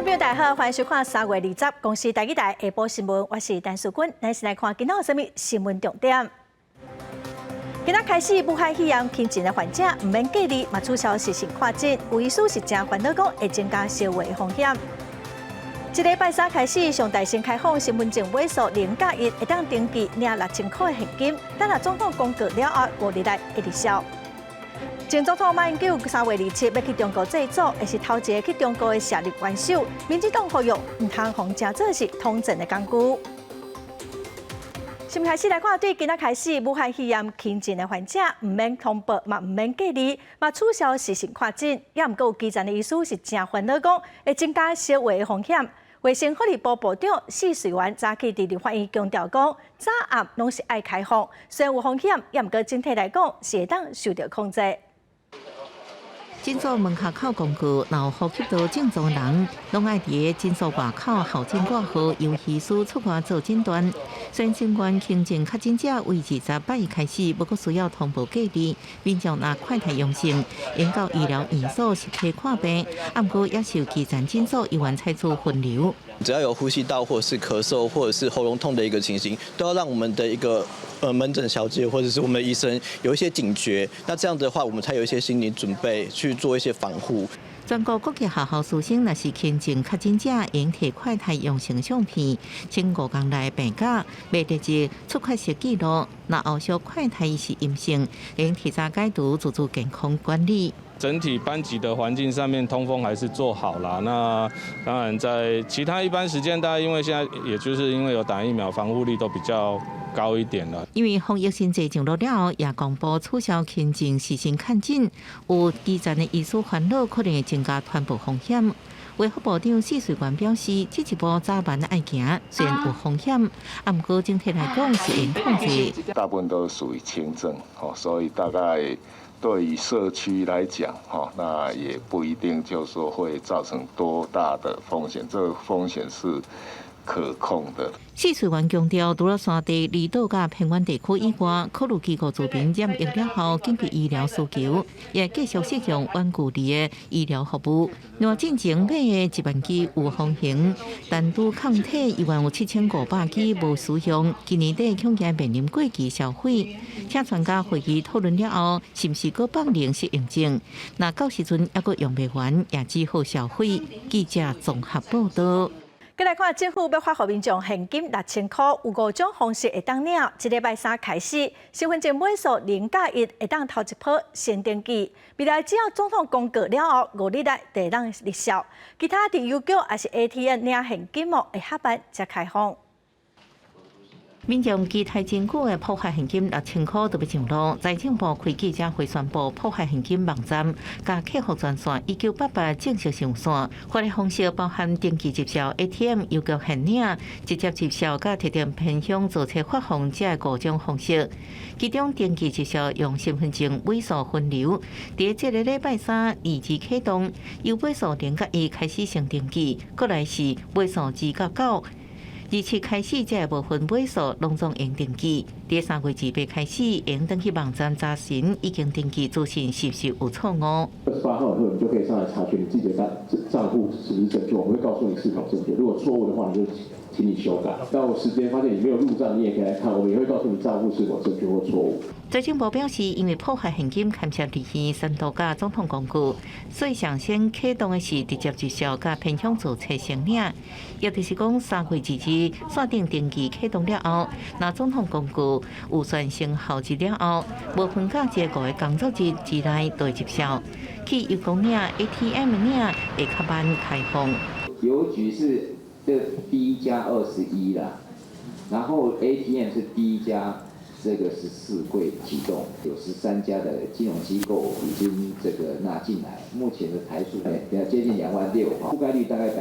众朋友大家好，欢迎收看3月20日公司台语台下晡新闻，我是陈淑君，咱先来看今仔有啥物新闻重点。今仔开始，武汉肺炎轻症的患者唔免隔离，嘛取消实行跨境，有意思是正烦恼讲会增加烧话的风险。一礼拜三开始，上大新开放身份证尾数0+1，会当登记领6000块的现金，等下总统公告了后，5日内会撤销。前总统马英九3月27要去中国祭祖，也是头一个去中国的射日元首。民进党呼吁唔通互正做是通证的工具。先开始来看，对今仔开始，武汉肺炎轻症的患者唔免通报，嘛唔免隔离，嘛取消实行跨境。也唔过有基层的医师是正烦恼讲，会增加烧话的风险。卫生福利部部长施水元早起伫立法院强调讲，早暗拢是爱开放，虽然有风险，也唔过整体来讲是会当受到控制。诊所门口口工具，若有呼吸道症状的人，拢爱伫诊所外口候诊挂号，由医师出外做诊断。虽然新冠轻症确诊者为28日开始，不过需要通报隔离，民众若快筛阳性，应到医疗院所实体看病，不过也是有基层诊所医院采取分流。只要有呼吸道或者是咳嗽或者是喉咙痛的一个情形，都要让我们的一个门诊小姐或者是我们的医生有一些警觉。那这样的话，我们才有一些心理准备去做一些防护。全国各级学校师生若是轻症确诊者，应提快筛阳性相片，请5天内病假，未得至出快筛记录。若后续快筛是阴性，应提早解除自主健康管理。整体班级的环境上面通风还是做好啦。那当然在其他一般时间，大家因为现在也就是因为有打疫苗，防护力都比较高一点了。因为防疫新制上路了后，也公布取消轻症实行看诊，有基层的医师烦恼可能会增加传播风险。卫福部长施水元表示，这一步早晚爱行，虽然有风险，不过整体来讲是能控制。大部分都属于轻症，所以大概对于社区来讲，那也不一定就是说会造成多大的风险，这个风险是可控的。施水元强调，除了山地、离岛甲偏远地区以外，考虑机构住民染疫了后紧急医疗需求，也继续适用远距离的医疗服务。若进前买的1万剂有风险，但拄抗体依然有7500剂无使用，今年底恐惊面临过期消费。请专家会议讨论了后，是不是搁放临时验证？那到时阵还搁用不完，也只好消费。记者综合报道。再来看，政府要发予民众现金6000块，有5种方式会当领。一礼拜三开始，身份证尾数0+1会当头一波先登记。未来只要总统公告了后，5日内会当立效。其他伫邮局还是 ATM 领现金会下班才开放。民众期待真久的破坏现金6000块就要上路，财政部开记者会宣布，破坏现金网站甲客服专线1988正式上线。发的方式包含登记接受 ATM、邮局现领、直接接受甲特定偏向注册发放这5种方式。其中登记接受用身份证尾数分流，伫这个礼拜三2日启动，由尾数0+1开始先登记，过来是尾数2+9。27开始，这部分尾数拢总用登记。伫3月28开始，用登记网站查询已经登记资讯是不是有错误。28号以后，你就可以上来查询你自己的账户是不是正确，我们会告诉你是否正确。如果错误的话，你就请你修改。到时间发现你没有入账，你也可以来看，我们也会告诉你账户是否正确或错误。财政部表示，因为破坏现金牵涉利益3度甲总统公告，所以上先启动的是直接接受甲偏向注册先领，也就是讲3月2日线顶登记启动了后，那总统公告有算生效日了后，无分假这5个工作日之内都会接受。去邮局领 ATM 领会较慢开放。邮局是D+21啦，然后 ATM 是D+这个14柜启动，有13家的金融机构已经这个纳进来，目前的台数接近2万6，覆盖率大概80%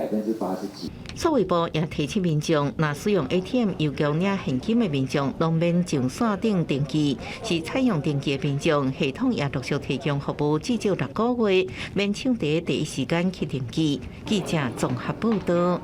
几。数位部也提醒民众，若使用 ATM 邮局领现金的民众，拢免上线顶登记。是采用登记的民众，系统也陆续提供服务，至少6个月，免抢在第一时间去登记。记者综合报道。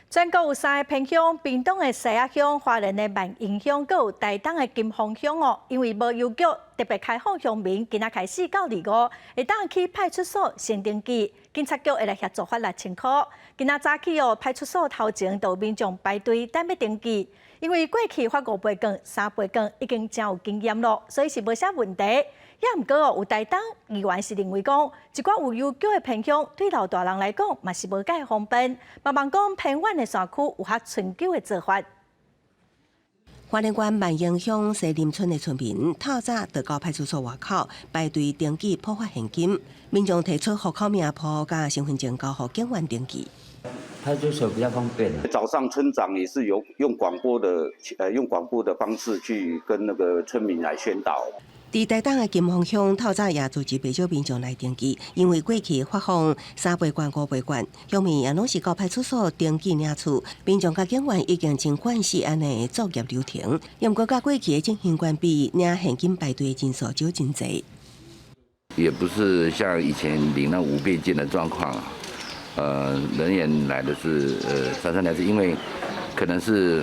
全国有3个偏乡，屏东的西仔乡、花莲的万英乡，阁有台东的金峰乡哦。因为无邮局，特别开放乡民今仔开始到2号，会当去派出所先登记，警察局会来协助发6000块。今仔早起派出所头前就有民众排队等要登记，因为过去发5倍券、3倍券已经真有经验咯，所以是无啥问题。也毋过有台东议员是认为讲，一寡有悠久的偏乡对老大人来讲嘛是无介方便，茫茫讲偏远的山区有较长久的做法。花莲县万英乡西林村的村民透早就到派出所外口排队登记普发现金，民众提出户口名簿加身份证交予警员登记。派出所比较方便。早上村长也是用广播的方式去跟那个村民来宣导。伫台东的金峰乡透早也组织不少民众来登记，因为过去发放3倍券、5倍券，乡民也拢是到派出所登记领取。民众甲警员已经真惯习安尼作业流程，不过甲过去的进行关比，领现金排队的人数就真侪。也不是像以前领那5倍券的状况，人员来的是姗姗来迟，因为可能是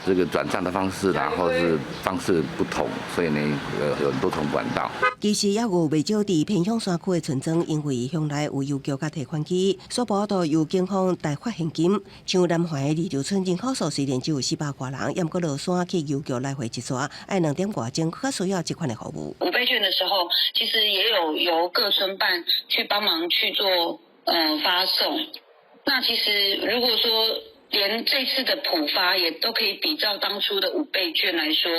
这个转账的方式啦，或是方式不同，所以呢，有很多种管道。其实也有不少伫偏乡山区的村庄，因为乡内有邮局甲提款机，所报道由警方代发现金。像南环的二流村人口数虽然只有400多人，也不过落山去邮局来回一刷，要2点多钟，较需要这款的服务。5倍券的时候，其实也有由各村办去帮忙去做发送。那其实如果说连这次的普发也都可以比照当初的5倍券来说，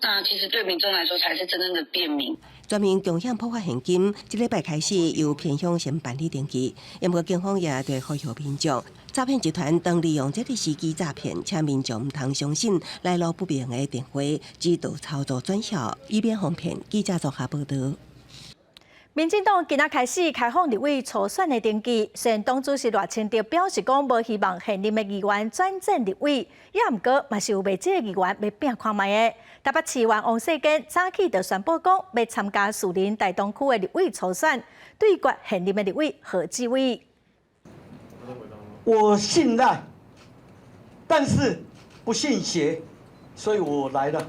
那其实对民众来说才是真正的便民。专门共享普发现金，这礼拜开始由偏乡先办理登记。不过警方也对呼吁民众，诈骗集团当利用这个时机诈骗，请民众唔通相信来路不明的电话，指导操作转销，以免防骗。记者综合报道。民进党今仔开始开放立委初选的登记，虽然党主席赖清德表示讲无希望现任的议员转战立委，也毋过嘛是有未少的议员要拼看卖的。台北市议员王世坚早起就宣布讲要参加树林大东区的立委初选，对决现任的立委何志伟。我信赖，但是不信邪，所以我来了。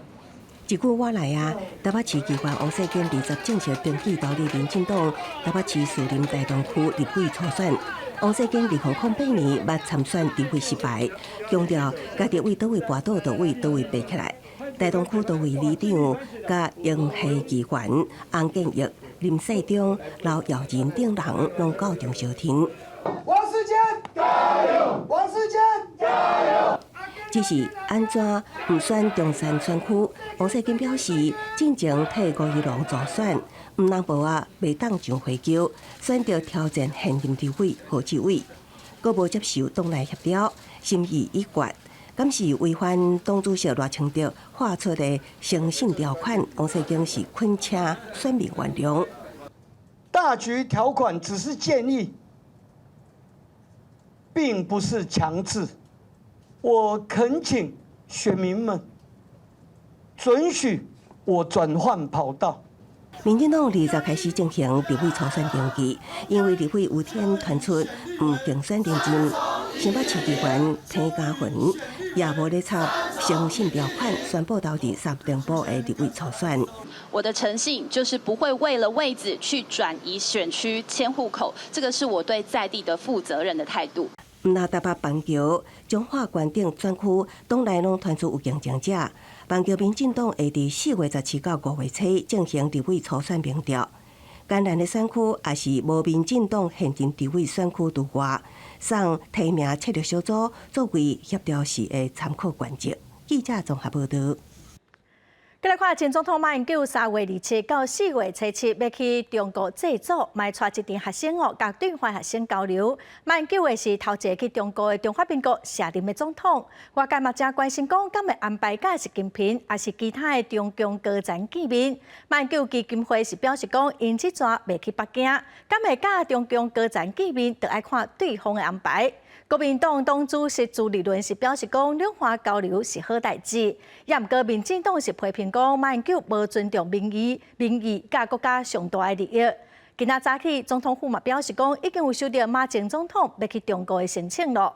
一句我来啊！台北市议员王世坚20正式登记投入民进党台北市树林大东区立委初选。王世坚2008年捌参选立委失败，强调家己为倒位跋倒，就为倒位爬起来。大东区多位里长、甲永熙议员、洪建业、林世忠、老姚人等人拢到场相挺。王世坚加油！王世坚加油！只是安怎唔选中山选区？王世坚表示，进前替吴怡农助选，唔能无啊，未当上回球，选择挑战现任立委何志伟，阁无接受党内协调，心意已决，敢是违反党主席赖清德画出的诚信条款？王世坚是恳请选民原谅。大局条款只是建议，并不是强制。我恳请选民们准许我转换跑道。民进党20开始进行立委初选登记，因为立委有天传出唔竞选认真，新北市议员田家云也无咧插诚信条款，宣布投入3点半的立委初选。我的诚信就是不会为了位置去转移选区迁户口，这个是我对在地的负责任的态度。那台北板桥、彰化县等选区，党内拢传出有竞争者。板桥民进党会伫4月17到5月初进行立委初选民调。艰难的选区也是无民进党现任立委选区除外，送提名策略小组作为协调时的参考原则。记者综合报道。再来看前总统马英九3月27到4月7要去中国祭祖，卖带一群学生甲对华学生交流。马英九也是头一个去中国的中华民国卸任的总统。外界嘛正关心讲，敢会安排甲习近平，还是其他的中共高层见面？马英九基金会是表示讲，因这阵未去北京，敢会甲中共高层见面，就要看对方的安排。国民党党主席朱立伦是表示讲，两岸交流是好代志，也毋过民进党是批评讲马英九无尊重民意甲国家上大的利益。今仔早起，总统府嘛表示讲，已经有收到马前总统要去中国的申请咯。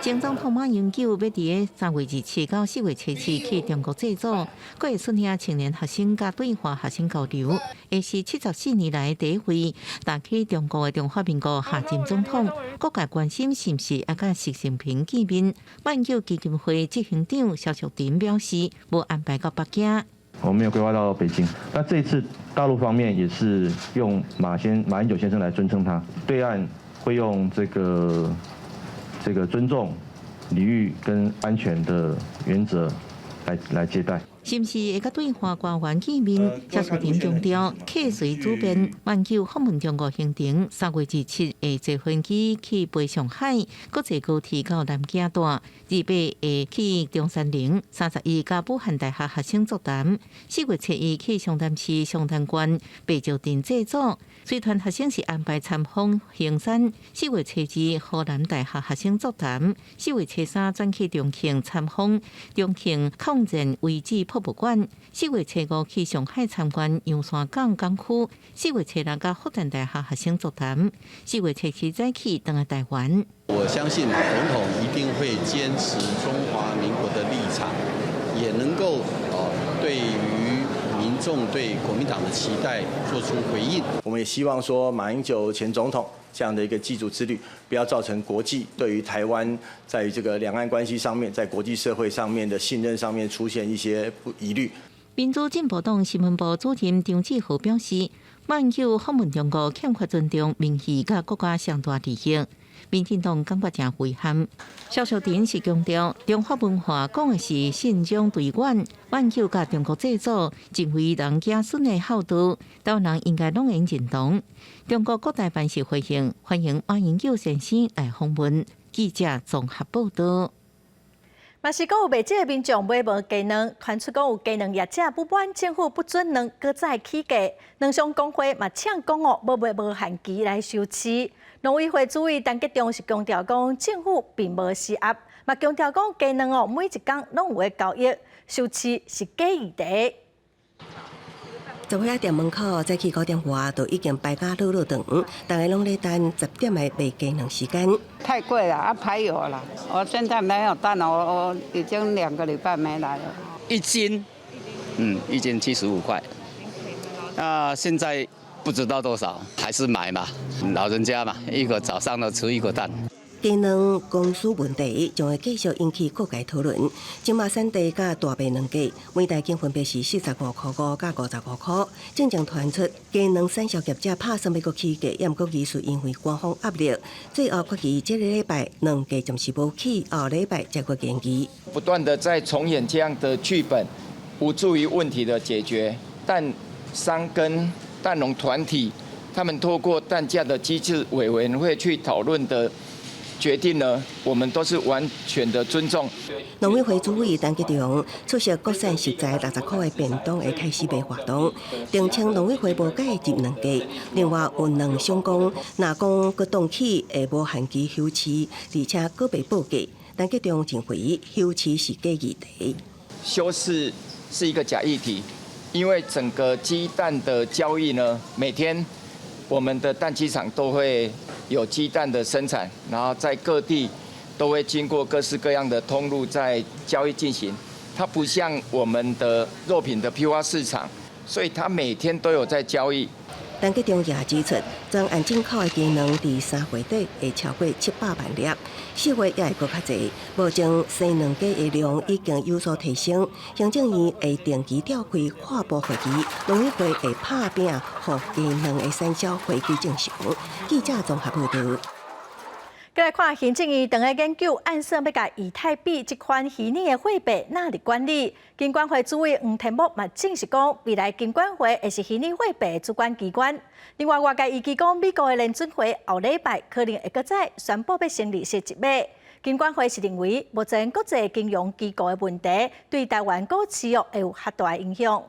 前总统马英九要伫3月27到4月7日去中国祭祖，佫会率领青年学生甲对华学生交流，会是74年来第一回打去中国的中华民国下任总统。各界关心是毋是要甲习近平见面。马英九基金会执行长萧淑婷表示，无安排到北京。我没有规划到北京，那这一次大陆方面也是用马英九先生来尊称他，对岸会用这个尊重、礼遇跟安全的原则来接待。是毋是会甲对华官员见面？萧淑婷强调，客随主便。马英九访问中国行程，3月27日坐飞机去飞上海，搁坐高铁到南京大，28会去中山陵，31甲武汉大学学生座谈，4月7日去湘潭市湘潭县白石镇祭祖。随团学生是安排参访衡山，4月7日河南大学学生座谈，4月3转去重庆参访重庆抗战遗址博物馆，4月5去上海参观洋山港港区，4月7甲复旦大学学生座谈，4月7再去登来台湾。我相信总统一定会坚持中华民国的立场，也能够对于民众对国民党的期待做出回应。我们也希望说，马英九前总统这样的一个祭祖之旅，不要造成国际对于台湾在于这个两岸关系上面，在国际社会上面的信任上面出现一些疑虑。民主进步党新闻部主任张志豪表示，马英九访问中国欠缺尊重民意甲国家上大利益。民进党感觉真遗憾。萧淑婷是强调，中华文化讲的是信仰对远，马英九甲中国祭祖，真为人子孙的孝道，台湾人应该拢应认同。中国各大办事回应欢迎马英九先生来访问。记者综合报道。嘛是讲有卖鸡的民众买无鸡卵，传出讲有鸡卵业者不满政府不准卵，搁再起价。卵商工会嘛呛讲哦，要卖无限期来收饲。农委会主委陈吉仲是强调讲，政府并无施压，嘛强调讲鸡卵哦每一天拢有诶交易，收饲是假议题。十伙仔店门口早起9点外就已经排甲落长，大家拢咧等10点的卖鸡卵时间。太贵了，排油了。我现在没有蛋了，我已经2个礼拜没来了。1斤，1斤75块。那现在不知道多少，还是买嘛，老人家嘛，一个早上都吃1个蛋。鸡卵供需问题将会继续引起各界讨论。金马产地甲大白卵价每台斤分别是45块5甲55块。正将传出鸡卵产销业者拍算要阁起价，也毋过疑似因为官方压力，最后决议这个礼拜卵价暂时无起，后礼拜再阁延期。不断的在重演这样的剧本，无助于问题的解决。蛋商跟蛋农团体，他们透过蛋价的机制委员会去讨论的决定呢，我们都是完全的尊重。农委会主委陈吉仲出席国产食材60块的便当会开始卖活动，澄清农委会无介入卵价。另外有卵商讲，若讲阁冻起会无限期休饲，而且阁被报价。陈吉仲认为休饲是假议题，休饲是一个假议题，因为整个鸡蛋的交易呢，每天我们的蛋鸡场都会有鸡蛋的生产，然后在各地都会经过各式各样的通路在交易进行。它不像我们的肉品的批发市场，所以它每天都有在交易。陈吉仲也指出，专案进口的鸡卵伫3月底会超过700万粒，4月也会阁较侪。目前生卵鸡的量已经有所提升，行政院会定期召开跨部会议，农委会会拍拼，让鸡卵的产销回归正常。记者综合报道。再来看行政院正在研究按算要甲以太币这款虚拟的货币纳入管理。金管会主委黄天木嘛证实讲，未来金管会会是虚拟货币主管机关。另外，外界预期讲，美国的联准会后礼拜可能会搁再宣布要升利息1码。金管会是认为，目前国际金融机构的问题对台湾股市会有较大影响。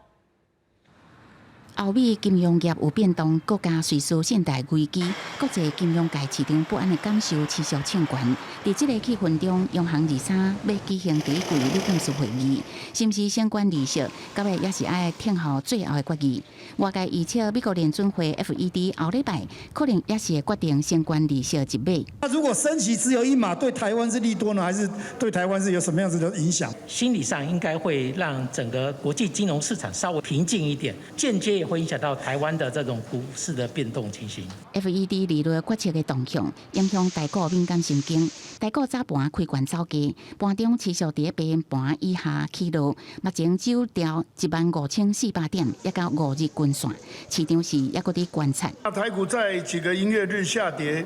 欧美金融业有变动，国家瑞士信贷危机，国际金融界市场不安的感受持续猖獗。在这个气氛中，央行23要举行第一季理监事会议，是不是相关利息，到尾也是爱听候最后的决议。外界预测，美国联准会 FED 后礼拜可能也是会决定相关利息一码。那如果升息只有一码，对台湾是利多呢，还是对台湾是有什么样子的影响？心理上应该会让整个国际金融市场稍微平静一点，间接也会影响到台湾的这种股市的变动情形。FED 利率决策的动向影响台股敏感神经，台股早盘开悬走低，盘中持续在平盘以下起落，目前只有调15400点，也到5日均线，市场是也搁伫观察。台股在几个营业日下跌，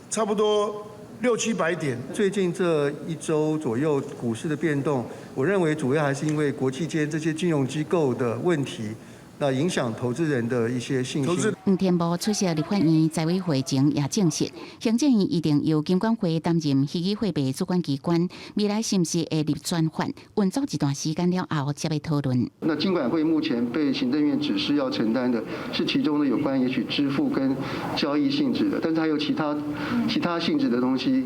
差不多600-700点。最近这1周左右股市的变动，我认为主要还是因为国际间这些金融机构的问题。那影响投资人的一些信心。黄天波出席立法院财委会前也证实，行政院一定由金管会担任虚拟货币主管机关，未来是不是会立专法运作一段时间了后，才会讨论。那金管会目前被行政院指示要承担的是其中的有关也许支付跟交易性质的，但是还有其他性质的东西，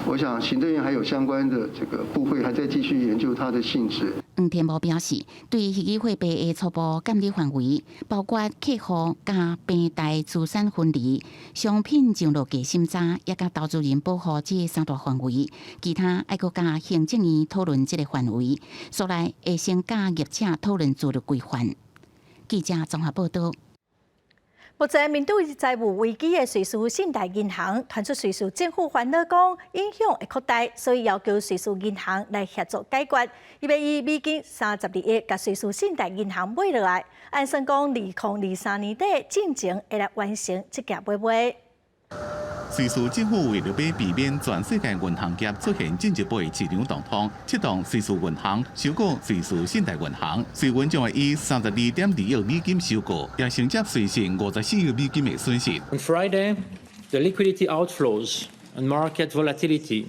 我想行政院还有相关的这个部会还在继续研究它的性质。黄天波表示，对虚拟货币的初步监理范围，包括客户加平台资产分离、商品上落价审查，也加投资人保护这3大范围。其他还搁加行政院讨论这个范围，所来会先加业者讨论自律规范。记者综合报道。目前面对债务危机的瑞士信贷银行传出瑞士政府烦恼讲影响会扩大，所以要求瑞士银行来协助解决。伊要以美金32亿甲瑞士信贷银行买落来，按算讲2023年底进前会来完成这件买卖。瑞士政府为了要避免全世界银行业出现进一步的市场动荡，启动瑞士银行收购瑞士信贷银行，瑞银将会以32.2亿美金收购，也承接瑞士54亿美金的损失。On Friday, the liquidity outflows and market volatility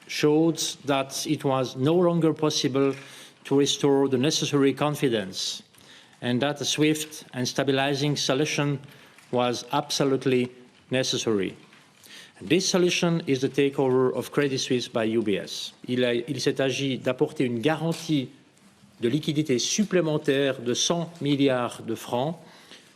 showed that it was no longer possible to restore the necessary confidence, and that a swift and stabilizing solution was absolutely necessary. This solution is the takeover of Credit Suisse by UBS. Il s'est agi d'apporter une garantie de liquidité supplémentaire de 100 milliards de francs.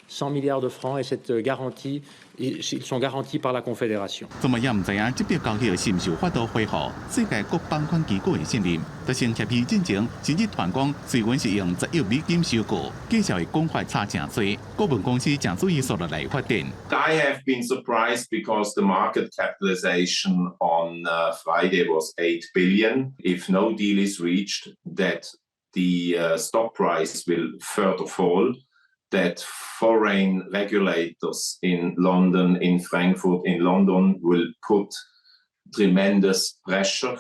100 milliards de francs et cette garantie, ils sont garantis par la Confédération. 怎么也唔知影这笔交易是唔是有法度恢复世界各放款机构的信任？在先协议进前，甚至传讲瑞银是用10亿美金收购，介绍的讲法差真多，顾问公司正注意所来发展。I have been surprised because the market capitalization on Friday was 8 billion. If no deal is reached, that the stock price will further fall. That foreign regulators in London, in Frankfurt, in London will put tremendous pressure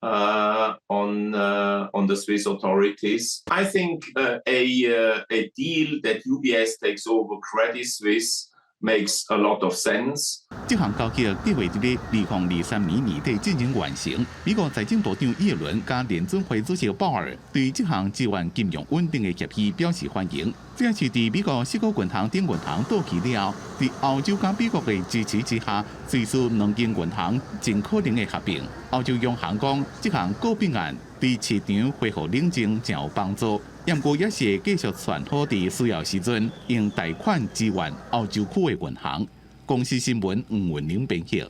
on the Swiss authorities. I think a deal that UBS takes over Credit Suisse makes a lot of sense. 这项交易计划伫咧2023年年底进行完成。美国财政部长耶伦加联准会主席鲍尔对这项支援金融稳定的协议表示欢迎。这也是伫美国4个银行等银行到期了后，伫欧洲加美国的支持之下，瑞士2间银行尽可能的合并。欧洲央行讲，这项告别案对市场恢复冷静真有帮助。不过也是会继续传好伫需要时阵用贷款支援欧洲区的银行。公司新闻黄文玲编辑。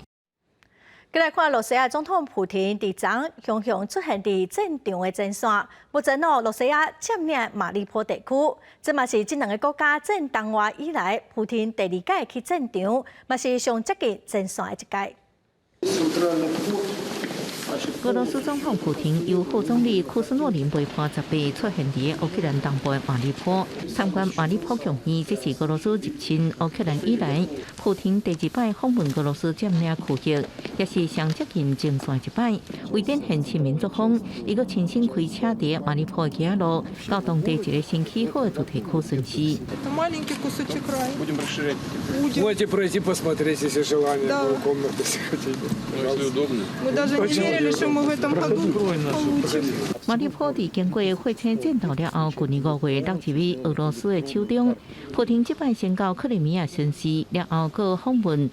再来看，罗西亚总统普廷伫昨雄出现伫战场的前线。目前罗西亚占领马里坡地区，这嘛是这2个国家战东外以来，普廷第2届去战场，嘛是上接近前线的一届。俄罗斯总统普廷由副总理库斯诺林陪伴10倍出现伫乌克兰东部的马里坡，参观马里坡强县。这是俄罗斯入侵乌克兰以来，普廷第2摆访问俄罗斯占领区域，也是上接近前线一摆。为展现亲民作风，伊阁亲身开车伫马里坡的街路，到当地一个新起好的主题区巡视。Можете пройти посмотреть, если желание. Да. Комнаты, если хотите. Если удобно. Мы даже не верили, что 马里波蒂经过火车战斗了后，去年5月落入于俄罗斯的手中。普廷这摆先到克里米亚宣誓，了后佫访问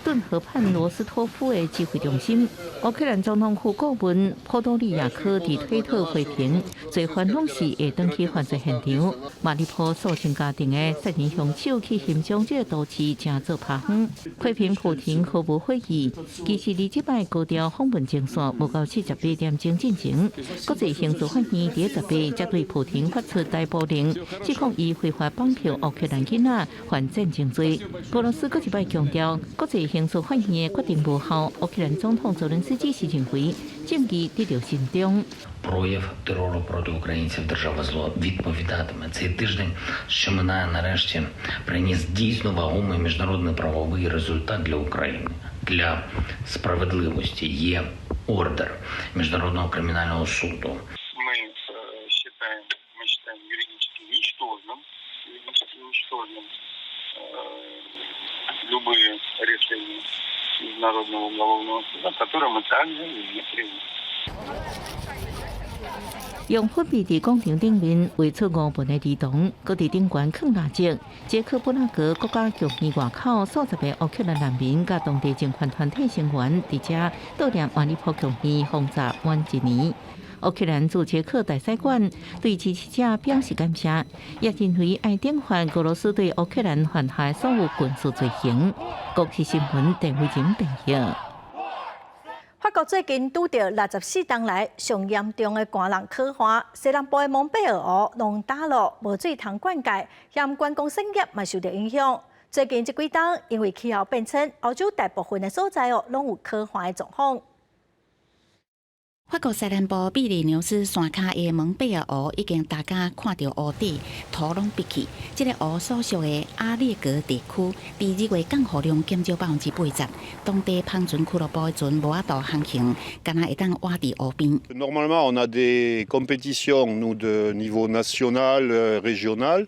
顿河畔罗斯托夫的指挥中心。乌克兰总统府顾问波多利亚科伫推特回评，最烦拢是会登去犯罪现场。马里波数千家庭的杀人凶手去欣赏这个都市，正做拍远。批评普廷毫无悔意，其实伫这摆高调访问前线无到48点钟进行。国际刑事法院伫18才对普廷发出逮捕令，指控伊非法绑票乌克兰囡仔犯战争罪。俄罗斯佫一摆强调，国际刑事法院的决定无效，乌克兰总统泽连斯基是认为证据得到慎重。Прояв терору проти українців держава зло відповідатиме. Цей тиждень, що минає, нарешті приніс дійсно вагомий міжнародний правовий результат для України. Для справедливості є ордер Міжнародного кримінального суду. Мы считаем юридически ничтожным любые решения Международного уголовного суда, которые мы также не примем. 用粉笔伫广场顶面画出5份的儿童，搁伫顶悬放蜡烛。捷克布拉格国家剧院外口，数十个乌克兰难民甲当地政权团体成员伫遮悼念马里波剧院轰炸满1年。乌克兰驻捷克大使馆对支持者表示感谢，也认为爱顶犯俄罗斯对乌克兰犯下所有军事罪行。国际新闻陈慧仁报道。法国最近拄到64冬来上严重的寒冷可汗，西南部的蒙贝尔湖、龙大路无水通灌溉，让观光产业嘛受到影响。最近这几冬，因为气候变迁，欧洲大部分的所在拢有可汗的状况。法国西南部比利牛斯山脚的蒙贝尔湖已经大家看到湖底土拢闭起。这个湖所属的阿列格地区，伫2月降雨量减少80%，当地帆船俱乐部的船无法度航行，敢若会当挖伫湖边。Normalement, on a des compétitions, nous, de niveau national, régional,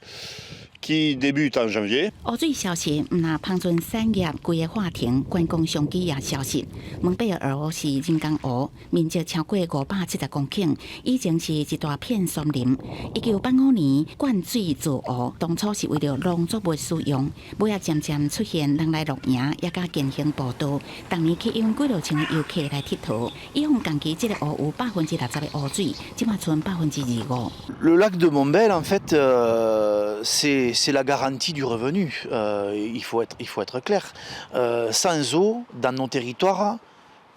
qui débutent en janvier. 湖水消息，毋但帆船产业规个话停，观光商机也消息。蒙贝尔湖是人工湖，面积超过570公顷，以前是一大片森林。1985年灌水造湖，当初是为了农作物使用，尾仔渐渐出现人来露营，也甲健行步道。当年吸引几落千游客来佚佗。以往近期这个湖有60%的湖水，即马剩25%。Le lac de Montbel, en fait, c'est la garantie du revenu. Il faut être clair. Sans eau, dans nos territoires,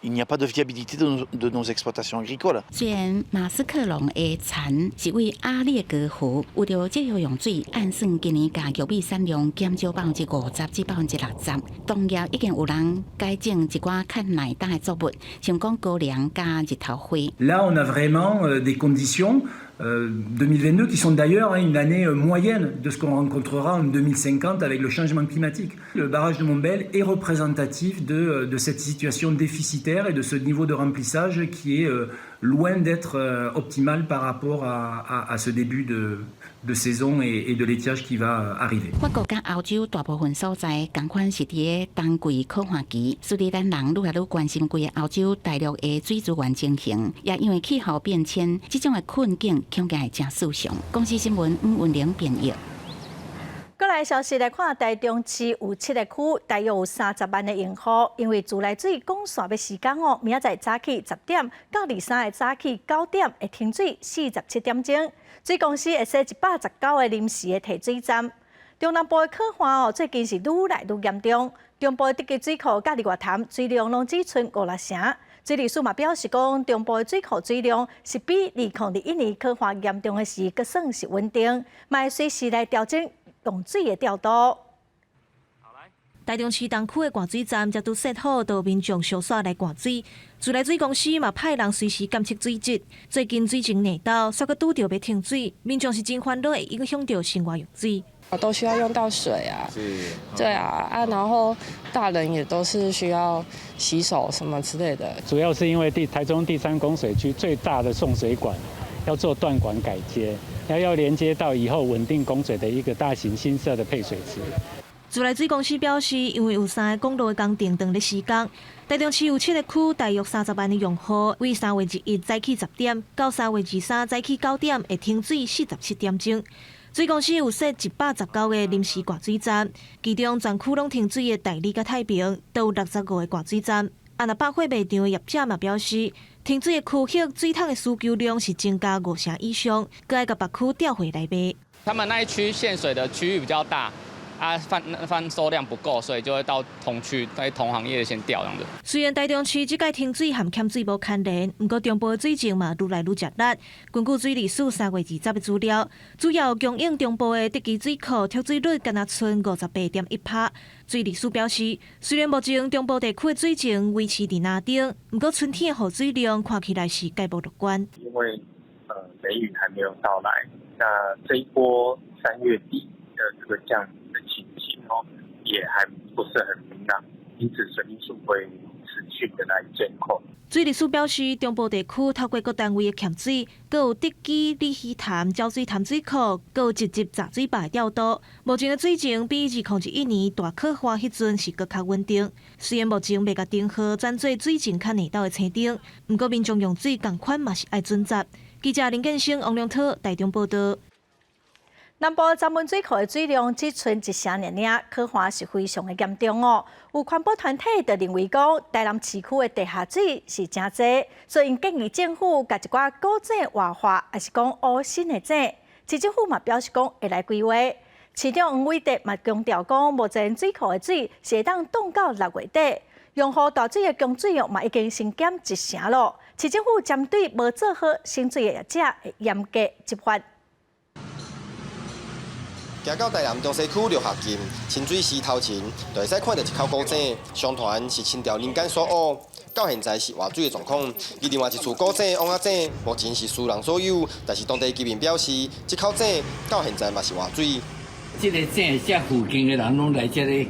il n'y a pas de viabilité de nos exploitations agricoles. 虽然马斯克龙的田是为阿列格湖，为了节约用水，按算今年甲玉米产量减少50%至60%。农业已经有人改种一寡较耐打的作物，像讲高粱加日头花。Là, on a vraiment des conditions. 2022 qui sont d'ailleurs une année moyenne de ce qu'on rencontrera en 2050 avec le changement climatique. Le barrage de Montbel est représentatif de cette situation déficitaire et de ce niveau de remplissage qui est loin d'être optimal par rapport à ce début de saison et de l'étiage qui va arriver. 法国甲欧洲大部分所在同款是伫个冬季可汗期，所以咱人愈来愈关心规个欧洲大陆的水资源情形，也因为气候变迁，这种的困境恐惊会真肃常。公司新闻吴文玲编译。过来消息来看，台中市有7个区，大约有30万的用户，因为自来水管线要施工哦，明仔载早起10点到23日早起9点会停水47点钟。水公司会设119个临时的提水站。中南部的可汗哦，最近是愈来愈严重。中部的滴水水库甲日月潭水量拢只剩5-6成。水利署嘛表示讲，中部的水库水量是比2021年可汗严重的时，阁算是稳定，嘛会随时来调整用水的调度。台中市东区的灌水站才拄设好，岛民众相刷来灌水。自来水公司嘛派人随时监测水质。最近水情内倒，煞阁拄着要停水，民众是真烦恼，会影响到生活用水。都需要用到水啊，对啊，然后大人也都是需要洗手什么之类的。主要是因为台中第3供水区最大的送水管要做断管改接，要连接到以后稳定供水的一个大型新设的配水池。自来水公司表示，因为有3个公路的工程长咧施工，台中市有7个区，大约30万的用户，为3月1日早起10点到3月23早起9点会停水47点钟。水公司有设119个临时挂水站，其中全区拢停水的大理甲太平都有65个挂水站。若百货卖场的业者嘛表示，停水的区域水桶的需求量是增加5成以上，搁爱甲别区调回来卖。他们那一区限水的区域比较大。贩售量不够，所以就会到同区在同行业先调这样子。虽然台中市这届停水和欠水无牵连，不过中部的水情嘛愈来愈热辣。根据水利署3月20日的资料，主要供应中部的地基水库脱水率敢若剩58.1%。水利署表示，虽然目前中部地区的水情维持伫那顶，不过春天的雨水量看起来是概不乐观。因为梅雨还没有到来，那这一波3月底的这个降雨的情形也还不是很明朗，因此水利署会持续的来监控。水利署表示，中部地区透过各单位的欠水，各有地基、里溪潭、礁水潭水库，各有直接杂水坝的调度。目前的水情比2011年大考花迄阵是搁较稳定。虽然目前未甲定好转做水情较硬道的青顶，不过民众用水同款嘛是爱准则。记者林建生、王良涛台中报道。南部闸门水库的水量只剩1成尔，可看是非常的严重哦。有环保团体就认为讲，台南市区的地下水是真侪，所以建议政府甲一寡古井活化，还是讲挖新的井。市政府嘛表示讲会来规划。市长黄伟德嘛强调讲，目前水库的水是会当冻到6月底，用户倒水的供水量嘛已经先减1成咯。市政府针对无做好省水的业者会严格执法。行到台南中西区六合境清水溪头前，就会使看到一口古井，相传是清朝人间所挖，到现在是活水的状况。而另外一处古井王仔井，目前是私人所有，但是当地居民表示，这口井到现在嘛是活水。这个井，这附近的人拢来这里，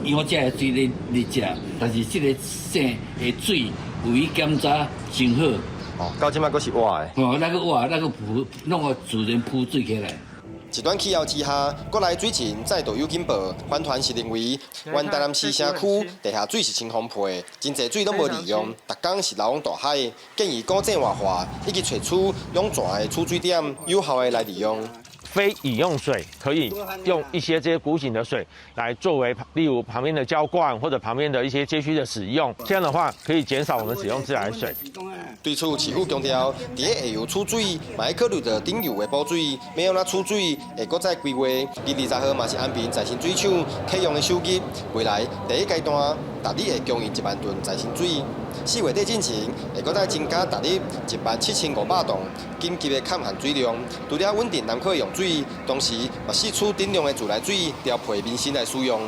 因为这个水咧食，但是这个井的水有伊检查真好。哦，到即摆阁是活的。哦，那个活，那个铺，弄个自然铺水起来。一段气候之下，国内水情再度有警报。环团是认为，原台南市城区地下水是清丰沛，真侪水拢无利用，逐工是流往大海。建议古井活化，以及找出涌泉的储水点，有效的来利用。非饮用水可以用一些这些古井的水来作为，例如旁边的浇灌或者旁边的一些街区的使用，这样的话可以减少我们使用自来水。对此，市府强调，伫下游储水，嘛要考虑到顶游的补水，没有那储水会搁再规划。20号嘛是安平再生水厂启用的首日，未来第一阶段，逐日会供应1万吨再生水。4月底进程会搁再增加逐日17500吨紧急的抗旱水量，除了稳定南区的用水，同时嘛释出定量的自来水调配民生来使用。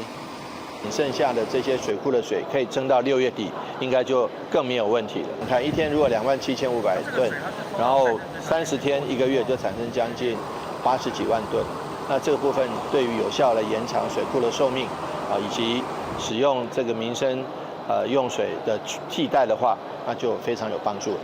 剩下的这些水库的水可以撑到6月底，应该就更没有问题了。你看一天如果27500吨，然后30天1个月就产生将近80几万吨，那这个部分对于有效的延长水库的寿命以及使用这个民生用水的替代的话，那就非常有帮助了。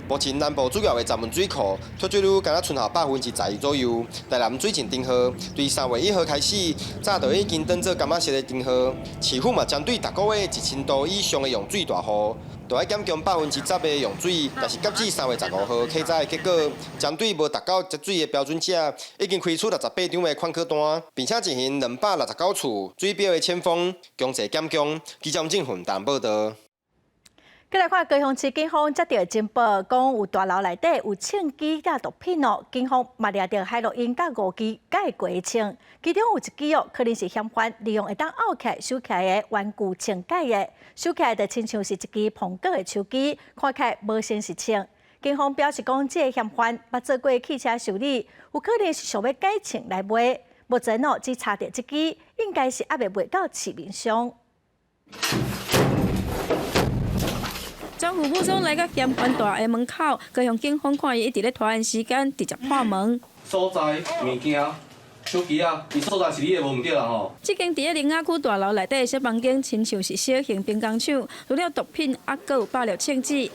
目前南部主要的闸门水库脱水率敢若剩下12%左右。台南水情订号，对3月1号开始，早就已经当做感冒式的订号。市府嘛针对逐个月1000度以上的用水大户，就要减强10%的用水。但是截至3月15号起早的结果，针对无达到节水的标准者，已经开出68张的款客单，并且进行269处水表的签封，强制检强。记者郑混淡报道。再来看高雄市警方接到情报，讲有大楼内底有枪支甲毒品哦。警方嘛抓到海洛因甲5支解过枪，其中有1支哦，可能是嫌犯利用会当拗起来收起来的玩具枪解的，收起来就亲像是一支碰过的手机，看起来无像是枪。警方表示讲，这个嫌犯捌做过汽车修理，有可能是想要改枪来卖。目前哦，只查到1支，应该是还未卖到市面上。张父母总来到嫌犯大厦门口，高雄警方看伊一直咧拖延时间，直接破门。所在物件手机啊，伊所在是你的无毋对啦吼。这间伫咧林雅区大楼内底的小房间，亲像是小型兵工厂，除了毒品，还佫有爆料枪支、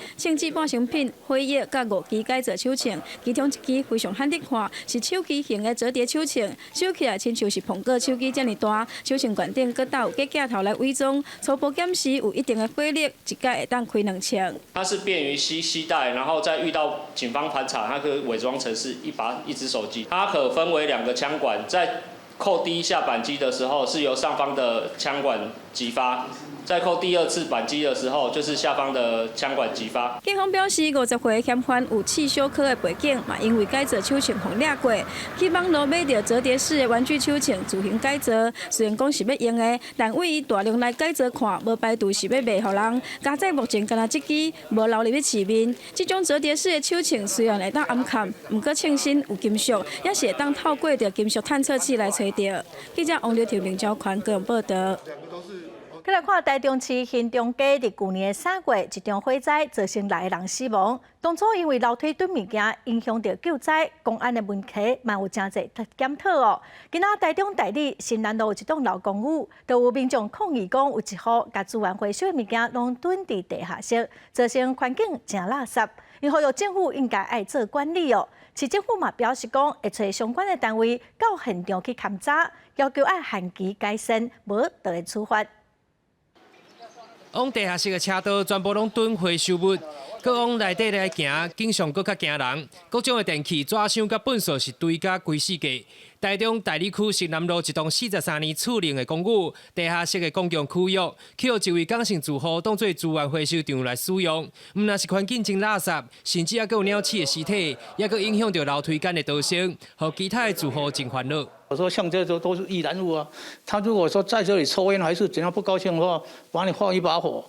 半成品、火药、甲5支改造手枪，其中一支非常罕得看，是手机型的折叠手枪，手起来亲像是苹果手机遮尔大，手枪管顶佫带有架头来伪装，初步检视有一定的火力，一届会当开2枪。它是便于携带，然后再遇到警方盘查，它可以伪装成是一只手机。它可分为2个枪管，在扣第一下扳机的时候，是由上方的枪管击发。在扣第2次扳机的时候，就是下方的枪管击发。警方表示，50岁嫌犯有气小科的背景，嘛因为改造手枪互掠过，去网络买到折叠式的玩具手枪自行改造。虽然讲是要用的，但为伊大量来改造看，无排除是要卖互人。加在目前敢若一支无留入去市面。这种折叠式的手枪虽然会当暗砍，毋过称身有金属，也是会当透过着金属探测器来找到。记者王刘婷、林昭宽各样报道。再来看台中市新中街，伫去年3月，一场火灾造成6个人死亡。当初因为楼梯墩物件影响到救灾，公安的问题嘛有真侪检讨哦。今仔台中大理新南路有一栋老公寓，就有民众抗议讲有一户甲资源回收的物件拢蹲伫地下室，造成环境真垃圾。因呼吁政府应该爱做管理哦。市政府嘛表示讲，会找相关的单位到现场去勘查，要求爱限期改善，无就会处罚。往地下室的车道全部拢囤回收物，搁往内底来行，经常搁较惊人。各种的电器、纸箱甲粪扫是堆甲规世界。台中大理区新南路一栋43年厝龄的公寓，地下室的公共区域，去互一位港姓住户当做资源回收场来使用。毋但是环境真垃圾，甚至还有鸟鼠的尸体，也搁影响到楼梯间的逃生，互其他的住户真烦恼。我说像这都是易燃物啊，他如果说在这里抽烟还是怎样不高兴的话，把你放一把火，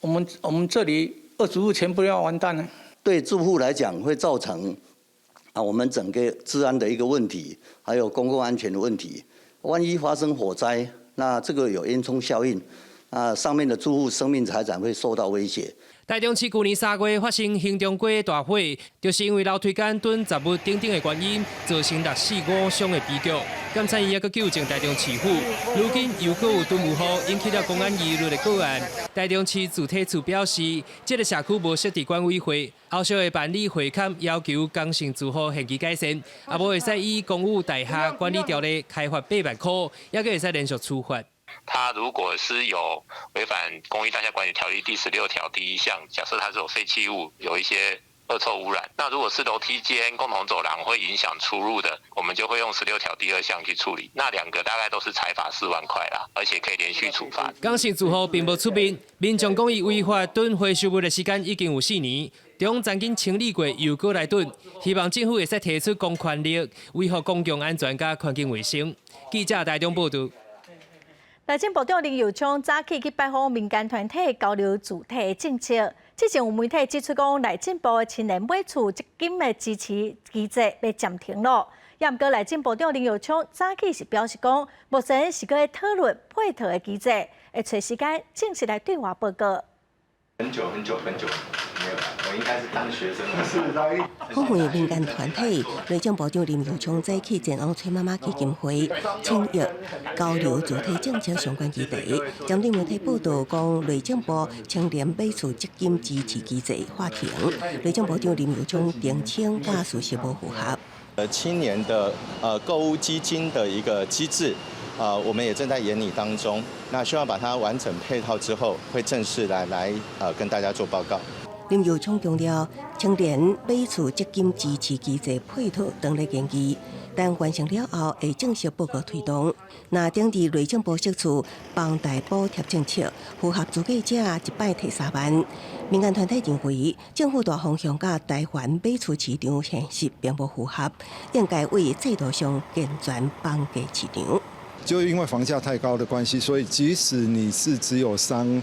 我们这里20户全部要完蛋了。对住户来讲会造成我们整个治安的一个问题，还有公共安全的问题。万一发生火灾，那这个有烟囱效应，上面的住户生命财产会受到威胁。台中市去年3月发生兴中街大火，就是因为楼梯间囤杂物等等的原因，造成6死5伤的悲剧。检察院也搁纠正台中市府，如今又搁有囤物户引起了公安疑虑的个案。台中市主体处表示，这个社区无设置管委会，后续会办理会勘，要求刚性住户限期改善，也无会使以公寓大厦管理条例开罚8万块，也搁会使连续处罚。他如果是有违反《公寓大厦管理条例》第16条第1项，假设它是有废弃物，有一些恶臭污染，那如果是楼梯间、共同走廊会影响出入的，我们就会用16条第2项去处理。那2个大概都是裁罚4万块啦，而且可以连续处罚。港姓住户并无出面，民众讲伊违法囤回收物的时间已经有4年，中曾经清理过又搁来囤，希望政府会使提出公权力，维护公共安全甲环境卫生。记者台中报道。内政部长林佑昌早起去拜访民间团体，交流主体政策。之前有媒体指出讲，内政部青年买厝基金的支持机制被暂停了。也毋过，内政部长林佑昌早起是表示讲，目前是搁在讨论配套的机制，会找时间正式来对外报告。很久，没有啦，我应该是当学生的时候。访问民间团体，内政部长林佑昌早起前往崔妈妈基金会签约交流主体政策相关议题。针对媒体报道讲，内政部青年买厝基金支持机制划停，内政部长林佑昌澄清甲事实无符合。青年的购物基金的一个机制。我们也正在研拟当中，那希望把它完整配套之后，会正式来跟大家做报告。林佑昌强调，青年买厝基金支持机制配套当咧研议，但完成了后会正式报告推动。那顶伫内政部释出房贷补贴政策，符合资格者一摆提3万。民间团体认为，政府大方向甲台湾买厝市场现实并无符合，应该为制度上健全房价市场。就因为房价太高的关系，所以即使你是只有3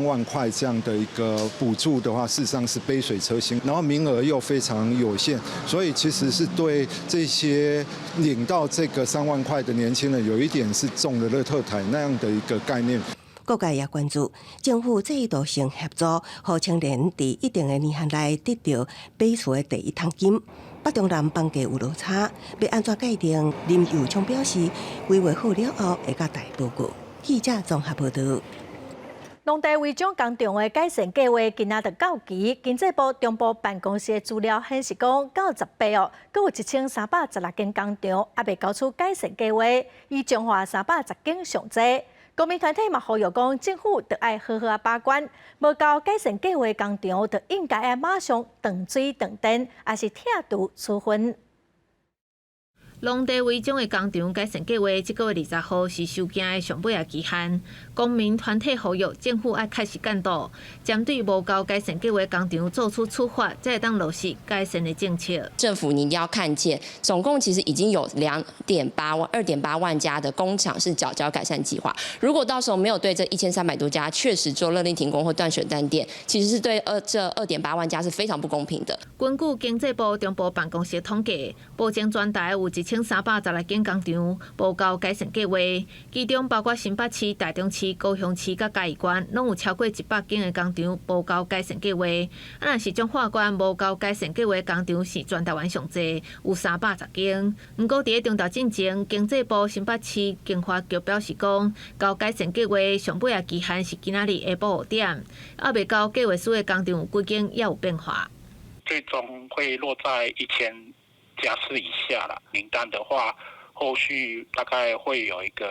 万块这样的一个补助的话，事实上是杯水车薪，然后名额又非常有限，所以其实是对这些领到这个3万块的年轻人，有一点是中了乐透彩那样的一个概念。各界也关注政府制度性协助，让青年在一定的年限内得到买厝的第一桶金。北中南房价有落差，要安怎界定？林佑昌表示，规划好了后会甲大报告。记者综合报道。农地违章工程的改善计划今仔就到期。经济部中部办公室的资料显示，讲到18号，阁有1316间工程还未交出改善计划，以彰化310间上济。公民团体嘛呼吁讲，政府得爱好好把关，无交改善计划工程，就应该要马上断水断电，还是拆除处分。农地违章的工程改善计划，这个月20号是收件的上尾啊期限。公民团体呼吁政府要开始监督，针对无交改善计划工程做出处罚，才会当落实改善的政策。政府你一定要看见，总共其实已经有2.8万家的工厂是缴交改善计划。如果到时候没有对这1300多家确实做勒令停工或断水断电，其实是对这2.8万家是非常不公平的。根据经济部中部办公室统计，目前全台有1316间工厂无交改善计划，其中包括新北市、台中市、高雄市甲嘉义县，拢有超过100间的工厂无交改善计划。若是彰化县无交改善计划工厂是全台湾上济，有310间。不过，伫中昼进前，经济部新北市经发局表示讲，交改善计划上尾啊期限是今仔日下晡5点，还未交计划书的工厂有几间也有变化。最终会落在1000家室以下了。名单的话，后续大概会有一个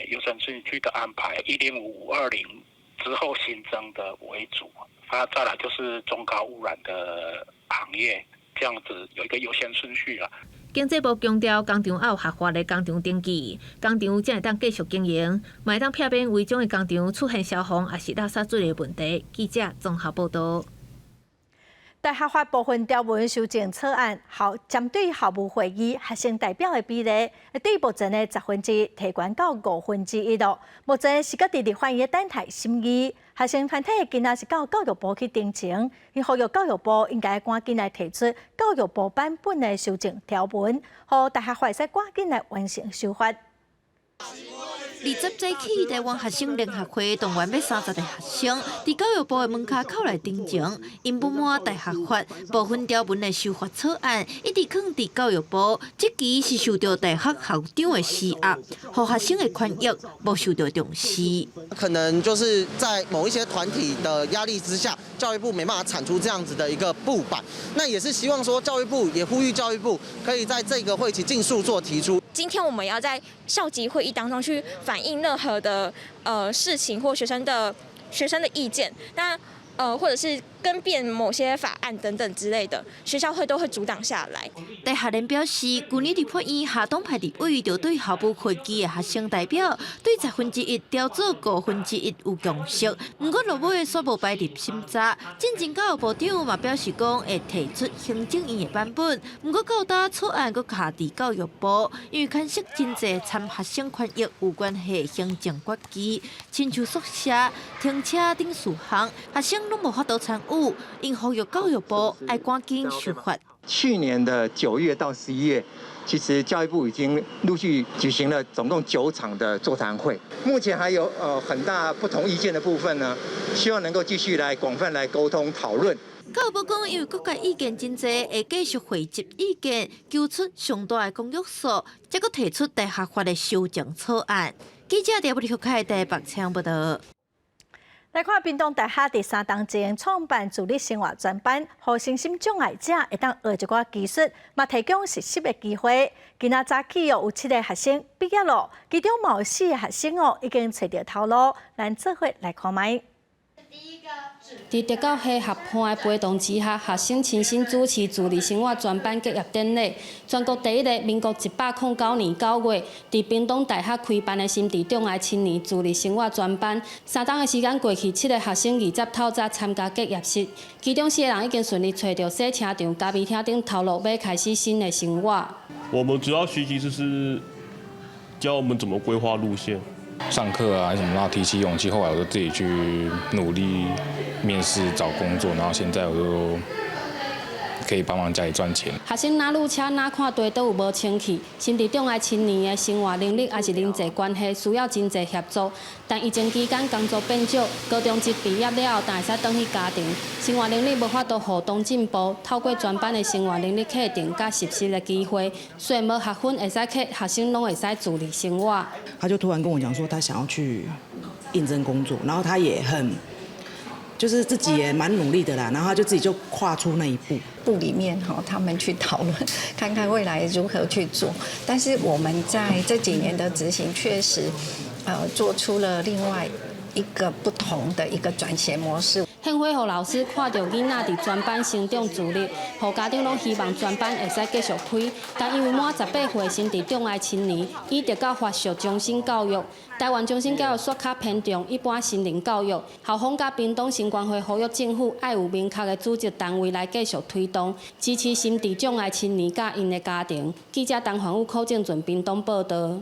优先顺序的安排，105、520之后新增的为主，再来就是中高污染的行业，这样子有一个优先顺序了。经济部强调，工厂要有合法的工厂登记，工厂才会当继续经营，嘛会当避免违章的工厂出现消防也是垃圾水的问题。记者综合报道。大学法部分条文修正草案，针对校务会议学生代表的比例，对目前的1%提悬到1/5咯。目前是搁伫立法院等待审议。学生团体今仔是到教育部去申请，伊呼吁教育部应该赶紧来提出教育部版本的修正条文，互大学法使赶紧来完成修法。20岁起，台湾学生联合会动员要30个学生，伫教育部的门口来申请，因不满大学法部分条文的修法草案，一直放伫教育部，这期是受到大学校长的施压，互学生的权益无受到重视。可能就是在某一些团体的压力之下，教育部没办法产出这样子的一个布版。那也是希望说，教育部也呼吁教育部可以在这个会期尽速做提出。今天我们要在校级会议当中去反映任何的事情或学生的意见，但或者是更变某些法案等等之类的，学校都会阻挡下来。大学联表示，去年立法院下党派立委就对校务会议的学生代表对1/10调做1/5有共识，不过落尾却无摆入审查。进前教育部长嘛表示讲会提出行政院的版本，不过到搭草案阁下伫教育部，因为牵涉真侪参学生权益有关系行政决议，亲像宿舍、停车等事项，学生拢无法度参与。因呼吁教育部要赶紧修法。去年的9月到11月，其实教育部已经陆续举行了总共9场的座谈会。目前还有很大不同意见的部分呢，希望能够继续来广泛来沟通讨论。教育部讲，因为各界意见真侪，会继续汇集意见，揪出上大的公约数，再阁提出大学法的修正草案。记者伫不离开台北采访报道。来看屏东大学第3档前创办自立生活专班，互身心障碍者会当学一寡技术，嘛提供实习的机会。今仔早起有7个学生毕业了，其中有4个学生已经找到头路，咱做伙来看卖。伫德高溪合欢的陪同之下，学生亲身主持自立生活专班结业典礼。全国第一个民国109年9月，伫屏东大学开办的心智障碍青年自立生活专班，3档的时间过去，7个学生20透早参加结业式，其中4个人已经顺利找到洗车场、咖啡厅等头路，要开始新的生活。我们主要学习就是教我们怎么规划路线。上课啊什么，然后提起勇气，后来我就自己去努力面试找工作，然后现在我就可以帮忙家里赚钱。学生哪路车哪看地都有无清气，心地障碍青年的生活能力也是人际关系需要真侪协助。但疫情期间工作变少，高中职毕业了后，但会使回去家庭，生活能力无法度互动进步。透过专班的生活能力课程甲实习的机会，虽然无学分会使去，学生拢会使自理生活。他就突然跟我讲说，他想要去应征工作，然后他也很。就是自己也蛮努力的啦，然后他就自己就跨出那一步。部里面他们去讨论，看看未来如何去做。但是我们在这几年的执行，确实，做出了另外一个不同的一个转型模式。献花予老师看到囡仔伫专班成长自立，予家长拢希望专班会使继续开，但因为满18岁身体障碍青年，伊得到发烧终身教育。台湾终身教育煞较偏重一般心灵教育，校方甲屏东新关会呼吁政府爱有明确的组织单位来继续推动，支持心智障碍青年甲因的家庭。记者陈环宇、柯正准屏东报道。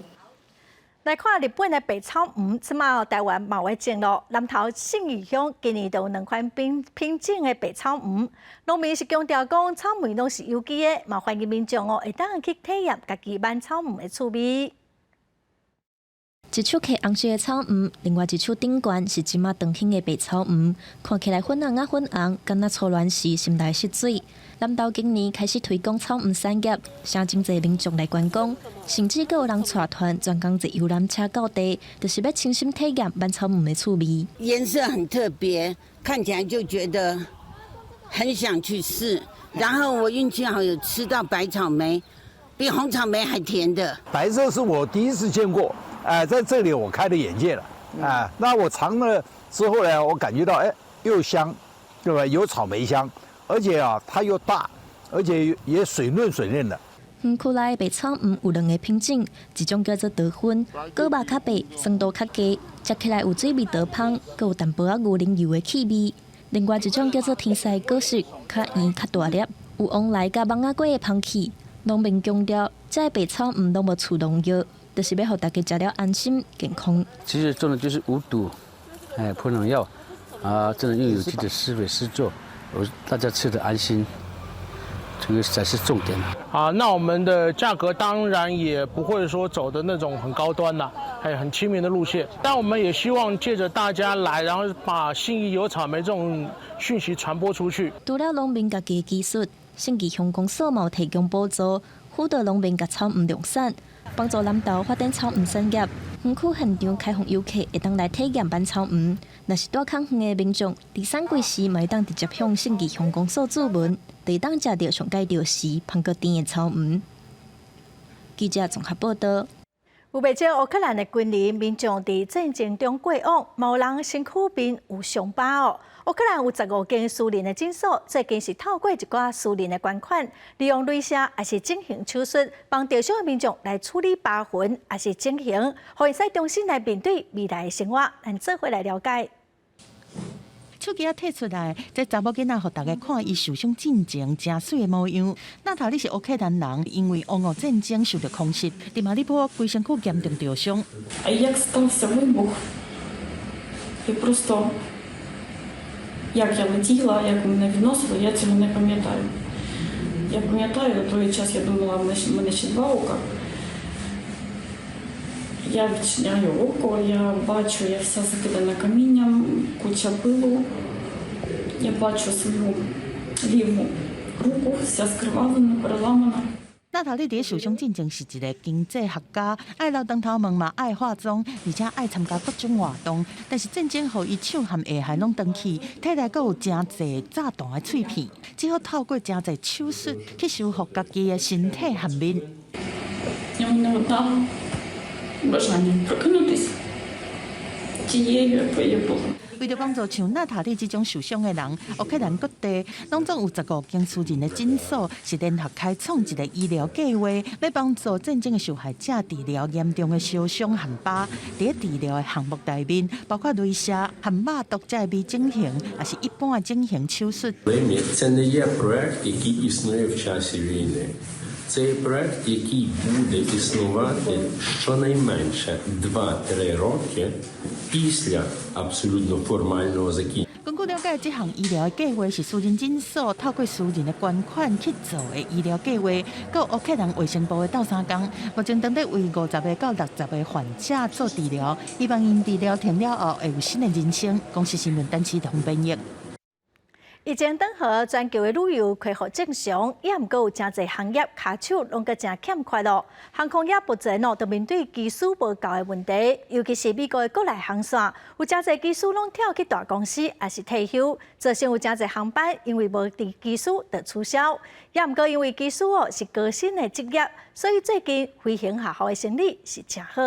来看日本的白草鱼，即马台湾贸易进路，南投信义乡今年都有2款品种的白草鱼。农民是强调讲，草莓拢是有机的，嘛欢迎民众会当去体验家己挽草鱼的趣味。一手摕红色的草鱼，另外一手顶悬是即马长兴的白草鱼，看起来粉红啊粉红，敢若粗卵时心内失水。南投今年开始推广草鱼产业，请真侪民众来观光，甚至阁有人带团专工坐游览车到地，就是要亲身体验挽草鱼的趣味。颜色很特别，看起来就觉得很想去试。然后我运气好，有吃到白草莓，比红草莓还甜的。白色是我第一次见过。在这里我开了眼界了，那我尝了之后呢，我感觉到又香，对吧？有草莓香，而且它又大，而且也水嫩的。园区内白草鱼有2个品种，一种叫做德芬，果肉较白，酸度较低，吃起来有水味多香，阁有淡薄仔牛奶油的气味。另外一种叫做天使果实，较圆较大粒，有往来甲芒仔果的香气。农民强调，这白草鱼拢无除农药。就是要让大家吃了安心健康。其实种的就是无毒，不农药，真的用有机的施肥施作，大家吃的安心，这个才是重点。那我们的价格当然也不会说走的那种很高端啦，很亲民的路线。但我们也希望借着大家来，然后把信义有草莓这种讯息传播出去。除了农民家己的技术，信义乡公所嘛提供补助，辅导农民甲草鱼量产。帮助南投发展草鱼产业，园区现场开放游客会当来体验挽草鱼。若是住较远的民众，第3季时嘛会当直接向信义乡公所注文，就会当食到上佳料时香过甜的草鱼。记者综合报道。有不少乌克兰的军人民众伫战争中过往，某人身躯边有伤疤哦。乌克兰有15间私人的诊所，最近是透过一寡私人的捐款，利用镭射还是整形手术，帮受伤的民众来处理疤痕，还是整形，可以使重新来面对未来的生活。咱做伙来了解。手机摕出来，这查某囡仔，互大家看伊受伤进前真水的模样。那头你是乌克兰人，因为俄乌战争受到空袭，伫马里波规身躯严重受伤。Як стався вибух? І просто як я летіла, як мене відносили, я цього не пам'ятаю. Я пам'ятаю, на той час я думала, в мене ще 2 ока. Я відчиняю око, я бачу, я вся закидана камінням, куча пилу. Я бачу свою ліву руку, вся скривавлена, переламана. 那头你伫受伤进前是一个经济学家，爱留长头毛嘛，爱化妆，而且爱参加各种活动。但是战争后，伊手和下颌拢断去，体内阁有真侪炸弹的碎片，只好透过真侪手术去修复家己的身体和面。Бажання прокинутися тією, якою я була. 为了帮助像纳塔利这种受伤的人，乌克兰各地拢总有15间私人的诊所，是联合开创一个医疗计划，要帮助战争的受害者治疗严重的烧伤和疤。在治疗的项目内面，包括镭射、和肉毒这微整形，也是一般的整形手术。Це не є проект, який існує в часі війни. Це проект, який буде існувати щонайменше 2-3 роки після абсолютно формального закінчення. 根据了解，个这项医疗计划是私人诊所透过私人的捐款去做的医疗计划，到乌克兰卫生部的斗相共，目前当地为50个到60个患者做治疗，希望因治疗停了后会有新的人生。公司新闻单词同编译。疫情等好，全球的旅游恢复正常，也毋过有真侪行业卡手拢个真欠缺咯。航空业目前都面对技术无够的问题，尤其是美国的国内航线，有真侪技术拢跳去大公司，也是退休，造成有真侪航班因为无伫技术而取消。也毋过因为技术是高薪的职业，所以最近飞行学校的生意是真好。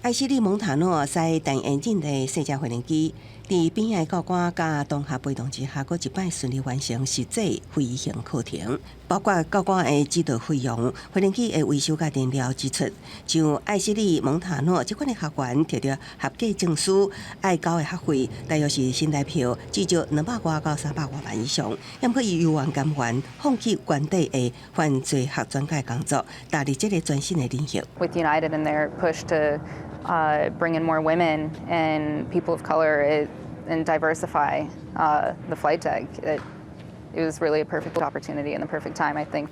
艾希利·蒙塔诺驶单引擎的细只飞行机，伫边的教官甲同学陪同之下，佫一摆顺利完成实际飞行课程，包括教官的指导费用、飞行机的维修甲燃料支出。像艾希利·蒙塔诺这款的学员摕到合格证书，爱交的学费大约是新台币至少200多到300多万以上。也毋过伊有愿甘愿放弃原地的犯罪学专家工作，踏入这个全新的领域。With United and their push to bring in more women and people of color and diversify the flight deck. It was really a perfect opportunity and the perfect time, I think.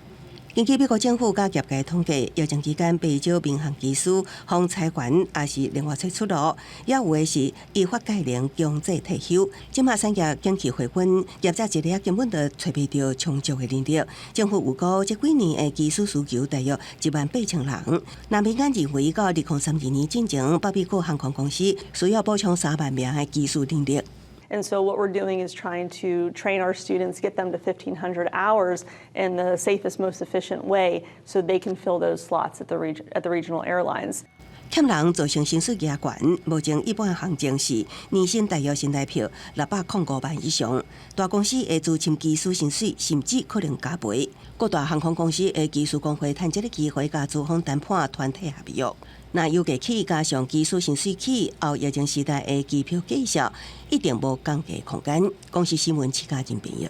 根据美国政府甲业界统计，疫情期间被少民航技师方裁员，也是另外找出路。也有的是依法界令强制退休。即马产业景气回稳，业者一日根本就找不到充足的人力。政府预估这几年的技术需求大约18000人。那民间认为，到2032年之前，北美国航空公司需要补充3万名的技术人力。And so what we're doing is trying to train our students, get them to 1,500 hours in the safest, most efficient way so they can fill those slots at the regional airlines. 欠人造成薪水压悬，目前一般行情是年薪大约新台币605万以上。大公司会资深技术薪水甚至可能加倍。各大航空公司的技术工会趁这个机会甲资方谈判团体合约。那油价起加上技术薪水起，后疫情时代的机票计价一定无降价空间。公司新闻，请家人朋友。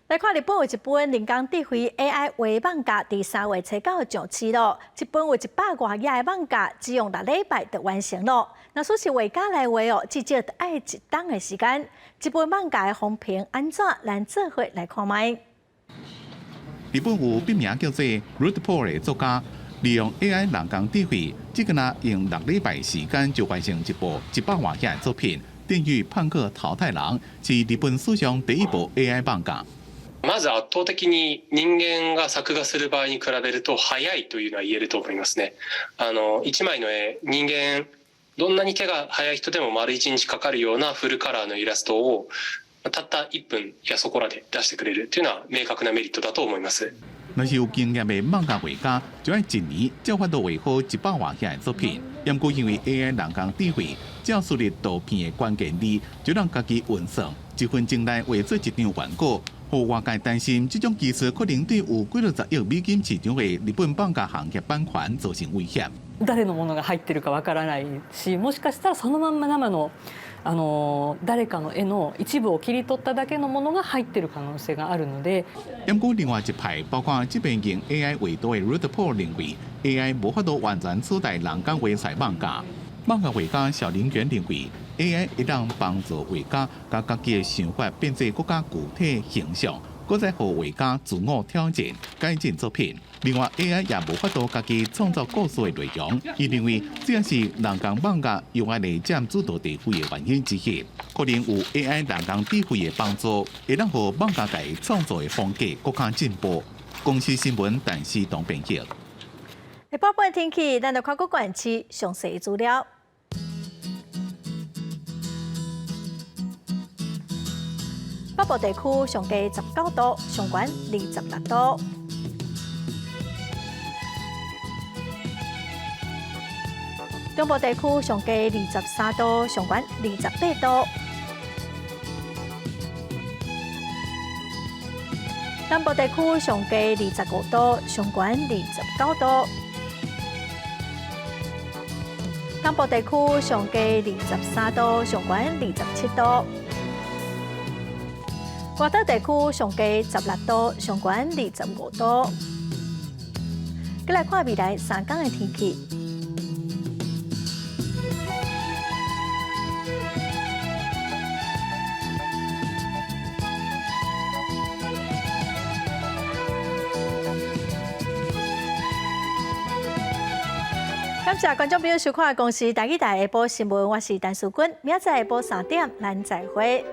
来看日本有一本人工智慧 AI 画漫画，伫3月初9上市咯。这本有100多页的漫画，只用6礼拜就完成咯。若说是画家来画哦，至少得爱1档的时间。这本漫画的风评安怎？咱做伙来看卖。日本有笔名叫做 Rootport 的作家，利用 AI 人工智慧，只个呢用6礼拜时間就完成一部100多页的作品。电狱判客桃太郎是日本史上第一部 AI 漫画。まず圧倒的に人間が作画する場合に比べると早いというのは言えると思いますね。1枚の絵、人間どんなに手が早い人でも丸1日かかるようなフルカラーのイラストをたった1分やそこらで出してくれるというのは明確なメリットだと思います。若是有经验的漫画画家，就要1年才法度画好100多页的作品。不过因为 AI 人工智慧，只要输入图片的关键字，就让家己运算1分钟内画出一张原稿。互外界担心，这种技术可能对有几60億美金市場的日本漫畫行業版權造成威脅。誰のものが入ってるかわからないし、もしかしたらそのまんま生の誰かの絵の一部を切り取っただけのものが入ってる可能性があるので。不過另外一派，包括這邊用 AI 畫圖的 Rootport 認為 ，AI 無法度完全取代人工畫出漫畫。漫畫畫家小林源認為 ，AI 會當幫助畫家將家己的想法變做更加具體形象，擱再讓畫家自我挑戰、改進作品。另外 ，AI 也無法度家己創造故事的內容。伊認為，這也是人工漫畫用來嚟佔主導地位的原因之一。可能有 AI 人工智慧的幫助，會讓讓漫畫界創作的風格更加進步。公司新聞但是當編輯。下半半天氣，咱來看各縣市詳細資料。北部地區上低19度，上懸26度。中部地區上低23度，上懸28度。南部地區上低25度，上懸29度。東部地區上低23度，上懸27度。外島地區上低16度，上懸25度。再来看未来3天的天气。感谢观众朋友收看《公视台语台下晡新闻》，我是陈淑君，明仔载下晡3点，咱再会。